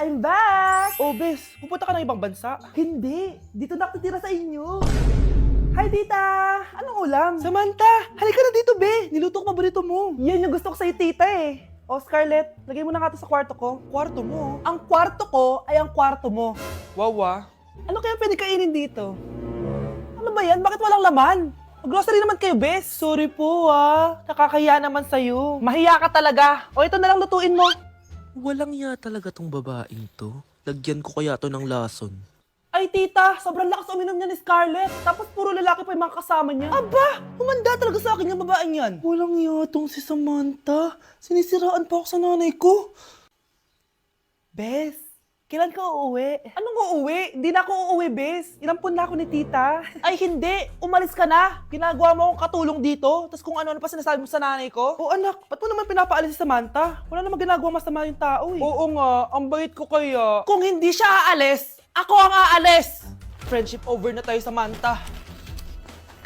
I'm back! Oh, Bes, pupunta ka ng ibang bansa. Hindi, dito na ako titira sa inyo. Hi, tita! Anong ulam? Samantha, halika na dito, Be. Niluto ko paborito mo. Yan yung gusto ko sa'yo, tita eh. Oh, Scarlett, lagay mo na nga to sa kwarto ko. Kwarto mo. Ang kwarto ko ay ang kwarto mo. Wawa. Ano kaya pwede kainin dito? Ano ba yan? Bakit walang laman? Grocery naman kayo, Bes. Sorry po, Nakakahiya naman sa'yo. Mahiya ka talaga. O ito na lang lutuin mo. Walang ya talaga tong babaeng to. Lagyan ko kaya to ng lason. Ay, tita, sobrang lakas uminom niya ni Scarlett. Tapos puro lalaki pa yung mga kasama niya. Aba, humanda talaga sa akin yung babaeng yan. Walang iya tong si Samantha. Sinisiraan pa ako sa nanay ko. Bes, kailan ka uuwi? Anong uuwi? Hindi na ako uuwi, Bes. Inampun na ako ni tita. Ay, hindi. Umalis ka na. Ginagawa mo akong katulong dito. Tapos kung ano-ano pa sinasabi mo sa nanay ko. O anak, ba't mo naman pinapaalis si Samantha? Wala namang ginagawa masama yung tao eh. Oo nga, ang bait ko kaya. Kung hindi siya aalis, ako ang aalis! Friendship over na tayo, Samantha.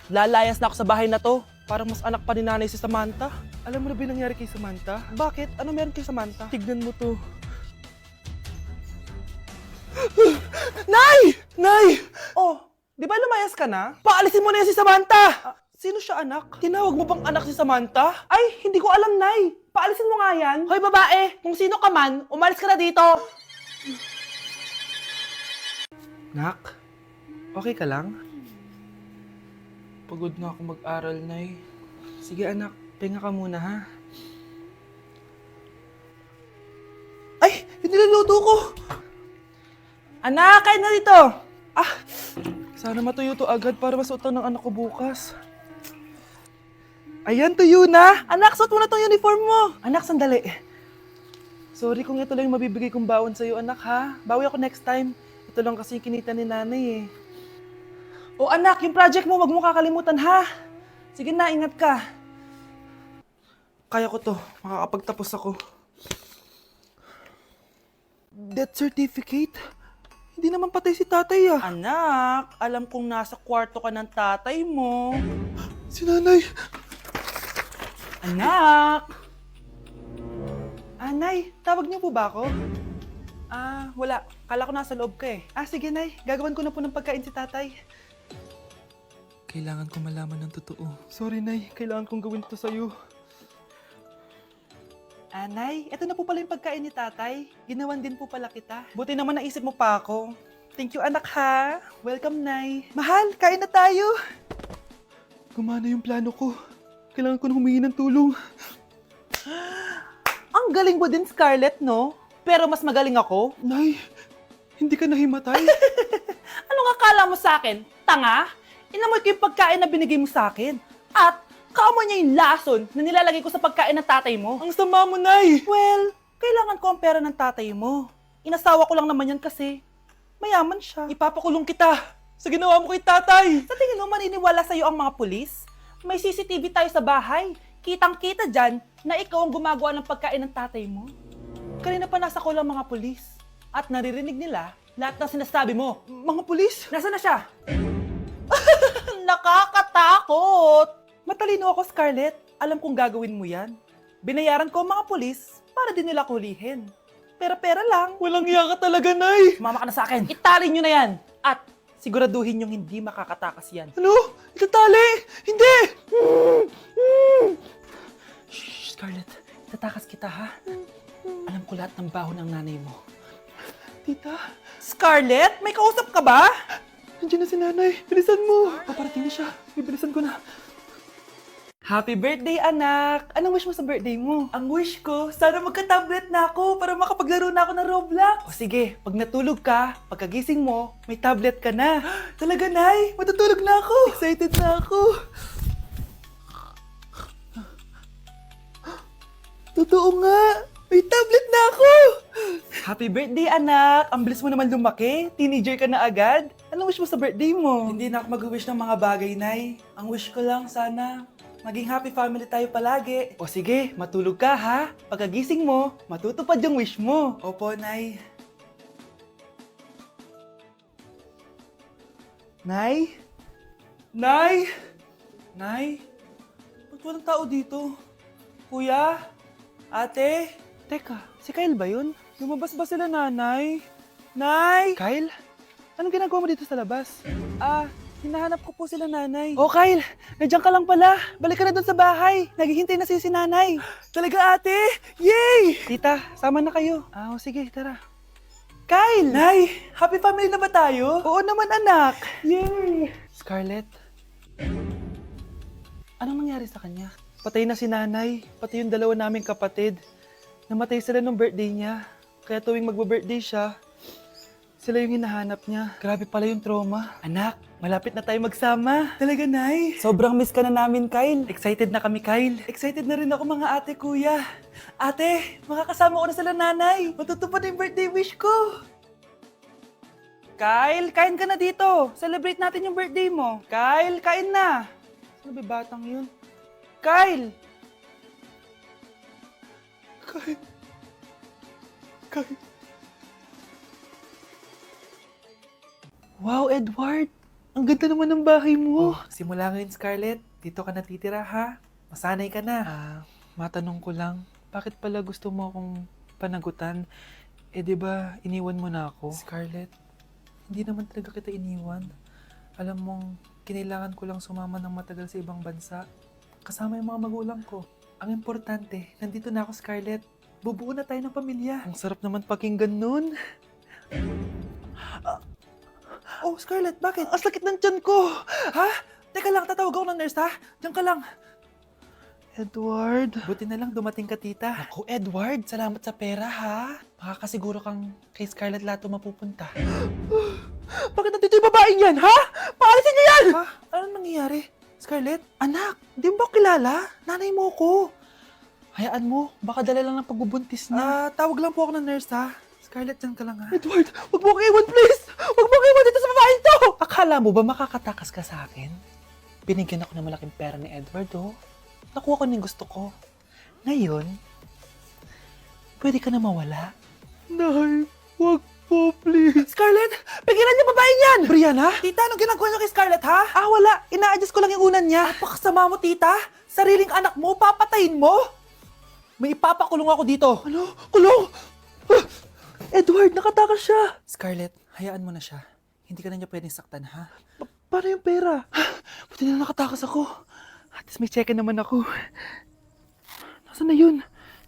Lalayas na ako sa bahay na to. Parang mas anak pa ni nanay si Samantha. Alam mo na ba yung nangyari kay Samantha? Bakit? Ano meron kay Samantha? Tignan mo to. Nay! Nay! Oh, di ba lumayas ka na? Paalisin mo na yan si Samantha! Sino siya, anak? Tinawag mo bang anak si Samantha? Ay, hindi ko alam, Nay. Paalisin mo nga yan. Hoy, babae! Kung sino ka man, umalis ka na dito! Nak, okay ka lang? Pagod na ako mag-aral, Nay. Sige, anak. Pahinga ka muna, ha? Ay! Yung niluluto ko! Anak, kain na dito. Sana matuyo to agad para masuotan ng anak ko bukas. Ayan, tuyo na! Anak, suot mo na tong uniform mo. Anak, sandali. Sorry kung ito lang yung mabibigay kong baon sa'yo, anak, ha? Bawi ako next time. Ito lang kasi yung kinita ni nanay, eh. O anak, yung project mo, wag mo kakalimutan, ha? Sige na, ingat ka. Kaya ko to. Makakapagtapos ako. Death certificate? Hindi naman patay si tatay, ah. Anak, alam kong nasa kwarto ka ng tatay mo. Si nanay. Anak! Nay, tawag niyo po ba ako? Wala. Kala ko nasa loob ka eh. Sige, nay. Gagawan ko na po ng pagkain si tatay. Kailangan ko malaman ng totoo. Sorry, nay. Kailangan kong gawin to sa'yo. Nay, eto na po pala yung pagkain ni tatay. Ginawan din po pala kita. Buti naman naisip mo pa ako. Thank you, anak, ha? Welcome, Nay. Mahal, kain na tayo! Gumana yung plano ko. Kailangan ko na humingi ng tulong. Ang galing mo din, Scarlett, no? Pero mas magaling ako. Nay, hindi ka nahimatay? Anong akala mo sa akin? Tanga? Inamoy ko yung pagkain na binigay mo sa akin. At kaamoy niya yung lason na nilalagay ko sa pagkain ng tatay mo. Ang sama mo, Nay! Well, kailangan ko ang pera ng tatay mo. Inasawa ko lang naman yan kasi mayaman siya. Ipapakulong kita sa ginawa mo kay tatay! Sa tingin mo maniniwala sa'yo ang mga pulis? May CCTV tayo sa bahay. Kitang-kita dyan na ikaw ang gumagawa ng pagkain ng tatay mo. Kanina pa nasa kulang mga pulis. At naririnig nila lahat ng sinasabi mo. Mga pulis? Nasaan na siya? Nakakatakot! Matalino ako, Scarlett. Alam kong gagawin mo yan. Binayaran ko ang mga pulis para din nila kulihin. Pera-pera lang. Walang iya ka talaga, Nay! Mama ka na sa akin. Italin nyo na yan. At siguraduhin yung hindi makakatakas yan. Ano? Itatali! Hindi! Shh, Scarlett. Itatakas kita, ha? Alam ko lahat ng baho ng nanay mo. Tita, Scarlett, may kausap ka ba? nandiyan na si nanay. Bilisan mo. Paparating na siya. Bibilisan ko na. Happy birthday, anak! Anong wish mo sa birthday mo? Ang wish ko, sana magka-tablet na ako para makapaglaro na ako ng Roblox. O sige, pag natulog ka, pagkagising mo, may tablet ka na. Talaga, Nay? Matutulog na ako. Excited na ako. Totoo nga. May tablet na ako! Happy birthday, anak! Ang bilis mo naman lumaki. Teenager ka na agad. Anong wish mo sa birthday mo? Hindi na ako mag-wish ng mga bagay, Nay. Ang wish ko lang, sana maging happy family tayo palagi. O sige, matulog ka, ha? Pagkagising mo, matutupad yung wish mo. Opo, Nay. Nay? Nay? Nay? Ba't walang tao dito? Kuya? Ate? Teka, si Kyle ba yun? Lumabas ba sila, nanay? Nay! Kyle? Anong ginagawa mo dito sa labas? Hinahanap ko po sila, nanay. Oh, Kyle! Nandiyan ka lang pala. Balik ka na doon sa bahay. Naghihintay na si nanay. Talaga, ate? Yay! Tita, sama na kayo. Sige, tara. Kyle! Nay, happy family na ba tayo? Oo naman, anak. Yay! Scarlett? Anong nangyari sa kanya? Patay na si nanay, pati yung dalawa naming kapatid. Namatay sila nung birthday niya. Kaya tuwing magbe-birthday siya, sila yung hinahanap niya. Grabe pala yung trauma. Anak, malapit na tayo magsama. Talaga, Nay? Sobrang miss ka na namin, Kyle. Excited na kami, Kyle. Excited na rin ako mga ate, kuya. Ate, makakasama ko na sila nanay. Matutupad yung birthday wish ko. Kyle, kain ka na dito. Celebrate natin yung birthday mo. Kyle, kain na. Sino ba batang yun? Kyle! Kyle. Wow, Edward! Ang ganda naman ng bahay mo. Simula ngayon, Scarlett. Dito ka natitira, ha? Masanay ka na. Matanong ko lang, bakit pala gusto mo akong panagutan? Di ba iniwan mo na ako? Scarlett, hindi naman talaga kita iniwan. Alam mong, kinailangan ko lang sumama ng matagal sa ibang bansa. Kasama yung mga magulang ko. Ang importante, nandito na ako, Scarlett. Bubuo na tayo ng pamilya. Ang sarap naman pakinggan nun. Oh, Scarlett, bakit? Ang sakit ng tiyan ko! Ha? Teka lang, tatawag ako ng nurse, ha? Diyan ka lang. Edward. Buti na lang dumating ka, tita. Ako, Edward, salamat sa pera, ha? Makakasiguro kang kay Scarlett Lato mapupunta. Bakit nandito yung babaeng yan, ha? Paalisin niyo yan! Ha? Anong nangyayari? Scarlett? Anak, di mo ba kilala? Nanay mo ko. Hayaan mo, baka dala lang ng pagbubuntis niya. Tawag lang po ako ng nurse, ha? Scarlett, diyan ka lang, ha? Edward, wag mo kang iwan, please! Wag mo kang iwan dito sa babaeng to! Akala mo ba makakatakas ka sa akin? Binigyan ako ng malaking pera ni Edward, oh. Nakuha ko ng gusto ko. Ngayon, pwede ka na mawala. Nay, wag po, please. Scarlett, Pigilan niyo babaeng yan! Brianna? tita, anong ginagawa niyo kay Scarlett, ha? Wala. Ina-adjust ko lang yung unan niya. Napakasama mo, tita. Sariling anak mo, papatayin mo. May ipapakulong ako dito. Ano? Kulong? Edward, nakatakas siya. Scarlett, hayaan mo na siya. Hindi ka na niya pwedeng saktan, ha? Paano yung pera? Buti na nakatakas ako. At least may cheque naman ako. Nasaan na yun?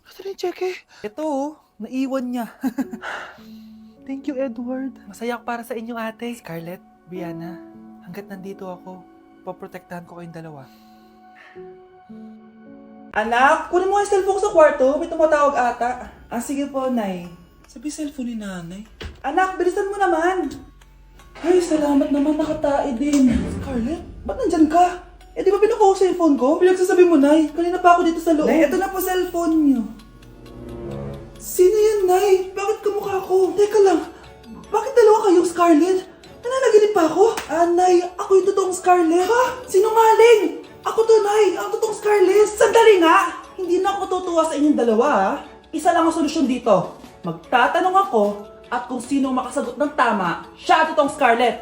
Nasaan na yung cheque? Ito, oh, naiwan niya. Thank you, Edward. Masaya ako para sa inyo, ate. Scarlett, Brianna, hanggat nandito ako, poprotektahan ko kayong dalawa. Anak, kunin mo yung cellphone ko sa kwarto. May tumatawag ata. Sige po, Nay. Sabi cellphone ni nanay. Anak, bilisan mo naman. Ay, salamat naman, nakatae din. Scarlett, ba't nandyan ka? Di ba pinukuha ko sa cellphone ko? Pinagsasabi mo, Nay. Kanina pa ako dito sa loob. Nay, ito na po cellphone niyo. Sino yan, Nay? Bakit kamukha ko? Teka lang, bakit dalawa kayong Scarlett? Nananaginip pa ako? Nay, ako yung totoong Scarlett. Ha? Sinungaling! Ako to, Nay. Ang totoong Scarlett. Sandali nga! Hindi na ako tutuwa sa inyong dalawa, ha? Isa lang ang solusyon dito. Magtatanong ako at kung sino makasagot ng tama, siya ang totoong Scarlett.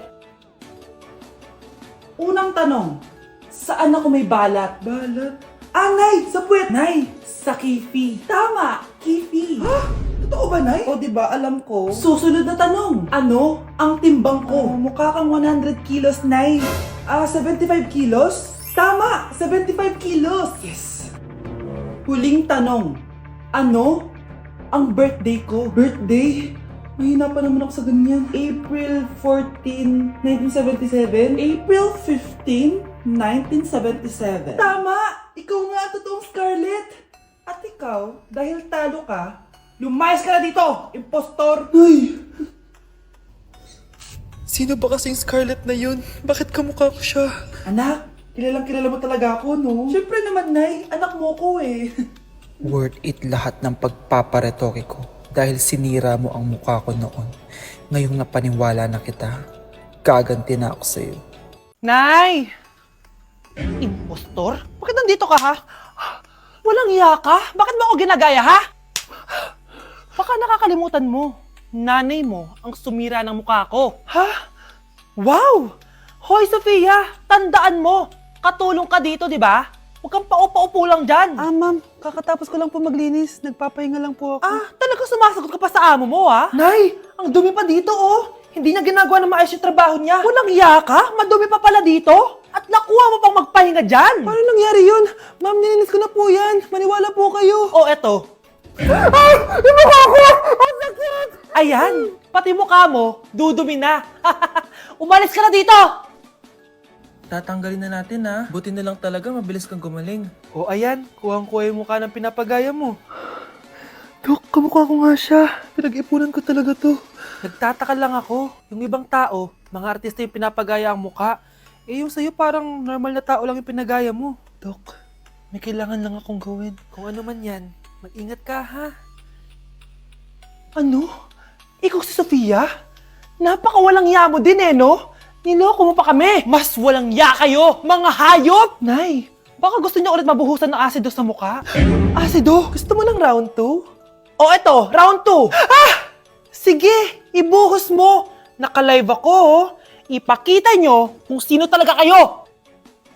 Unang tanong, saan ako may balat? Balat? Nay! Sa puwet! Nay! Sa kifi. Tama! Kifi. Ha? Totoo ba, Nay? O, diba? Alam ko. Susunod na tanong. Ano ang timbang ko? Mukha kang 100 kilos, Nay. 75 kilos? Tama! 75 kilos! Yes! Huling tanong. Ano ang birthday ko? Birthday? Mahina pa naman ako sa ganyan. April 14, 1977? April 15, 1977. Tama! Ikaw nga ang totoong Scarlett! At ikaw, dahil talo ka, lumayas ka na dito, impostor! Ay! Sino ba kasing Scarlett na yun? Bakit kamukha ko siya? Anak, kilala mo talaga ako, no? Siyempre naman, Nay. Anak mo ko eh. Worth it lahat ng pagpaparetoke ko dahil sinira mo ang mukha ko noon. Ngayong napaniwala na kita, gaganti na ako sa'yo. Nay! Impostor? Bakit nandito ka, ha? Walang iya ka? Bakit mo ako ginagaya, ha? Baka nakakalimutan mo. Nanay mo ang sumira ng mukha ko. Ha? Wow! Hoy, Sofia! Tandaan mo! Katulong ka dito, di ba? Huwag kang paupo-upo lang dyan. Ah, ma'am, kakatapos ko lang po maglinis. Nagpapahinga lang po ako. Talaga sumasagot ka pa sa amo mo, ha? Nay, ang dumi pa dito, oh. Hindi niya ginagawa ng maayos yung trabaho niya. Walang iya ka? Madumi pa pala dito? At nakuha mo pang magpahinga dyan. Paano nangyari yun? Ma'am, nilinis ko na po yan. Maniwala po kayo. Oh, eto. Ayan, pati mukha mo, dudumi na. Umalis ka na dito! Tatanggalin na natin ha. Buti na lang talaga mabilis kang gumaling. O ayan, kuhang-kuha yung mukha ng pinapagaya mo. Dok, kamukha ko nga siya. Pinag-ipunan ko talaga to. Nagtataka lang ako, yung ibang tao, mga artista yung pinapagaya ang mukha. Eh yung sa'yo parang normal na tao lang yung pinagaya mo. Dok, may kailangan lang akong gawin. Kung ano man yan, mag-ingat ka ha. Ano? Ikaw si Sofia? Napakawalang ya mo din no? Niloko mo pa kami! Mas walang ya kayo, mga hayop! Nay, Baka gusto niyo ulit mabuhusan ng asido sa mukha? asido, gusto mo ng round 2? O eto, round 2! Sige, ibuhos mo! Naka-live ako, oh. Ipakita nyo kung sino talaga kayo!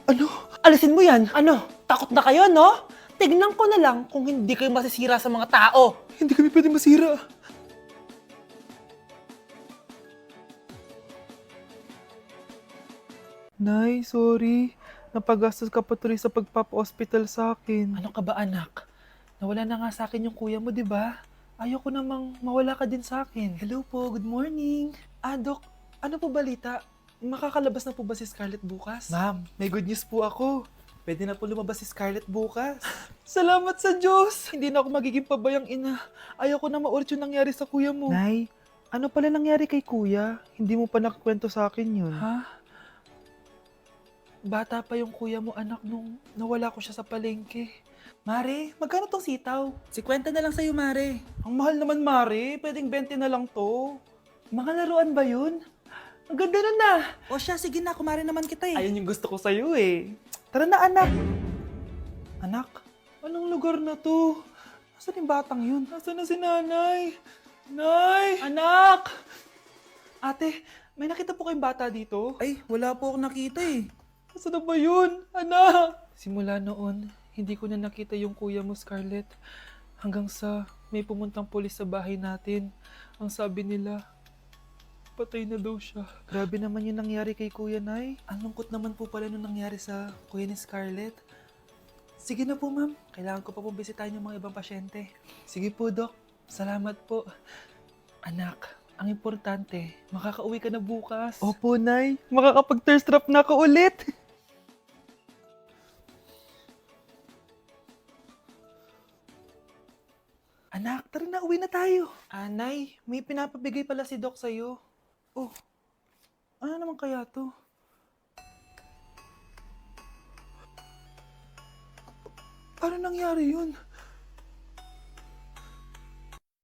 Ano? Alisin mo yan. Ano? Takot na kayo, no? Tignan ko na lang kung hindi kayo masisira sa mga tao. Hindi kami pwede masira. Nay, sorry. Napagastos ka pa tuloy sa pagpapa-hospital sa akin. Ano ka ba, anak? Nawala na nga sa akin yung kuya mo, di ba? Ayoko namang mawala ka din sa akin. Hello po, good morning. Dok, ano po balita? Makakalabas na po ba si Scarlett bukas? Ma'am, may good news po ako. Pwede na po lumabas si Scarlett bukas. Salamat sa Diyos! Hindi na ako magiging pabayang ina. Ayoko na maulit yung nangyari sa kuya mo. Nay, ano pala nangyari kay kuya? Hindi mo pa nakakwento sa akin yun. Ha? Bata pa yung kuya mo, anak, nung nawala ko siya sa palengke. Mare, magkano tong sitaw? 50 na lang sa'yo, Mare. Ang mahal naman, Mare. Pwedeng 20 na lang to. Mga laruan ba yun? Ang ganda nun na. O siya, sige na, kumare naman kita eh. Ayun yung gusto ko sa'yo eh. Tara na, anak. Anak, anong lugar na to? Nasaan yung batang yun? Nasaan na si nanay? Nay! Anak! Ate, may nakita po kayong bata dito? Ay, wala po akong nakita eh. Nasaan na ba yun? Anak! Simula noon, hindi ko na nakita yung kuya mo, Scarlett. Hanggang sa may pumuntang pulis sa bahay natin. Ang sabi nila, patay na daw siya. Grabe naman yung nangyari kay Kuya Nay. Ang lungkot naman po pala nung nangyari sa kuya ni Scarlett. Sige na po, ma'am. Kailangan ko pa pong bisitahin yung mga ibang pasyente. Sige po, Dok. Salamat po. Anak, ang importante, makakauwi ka na bukas. Opo, Nay. Makakapag-thirst trap na ako ulit. Anak, tara na, uwi na tayo. Nay, may pinapabigay pala si Doc sa'yo. Oh, ano naman kaya to? Paano nangyari yun?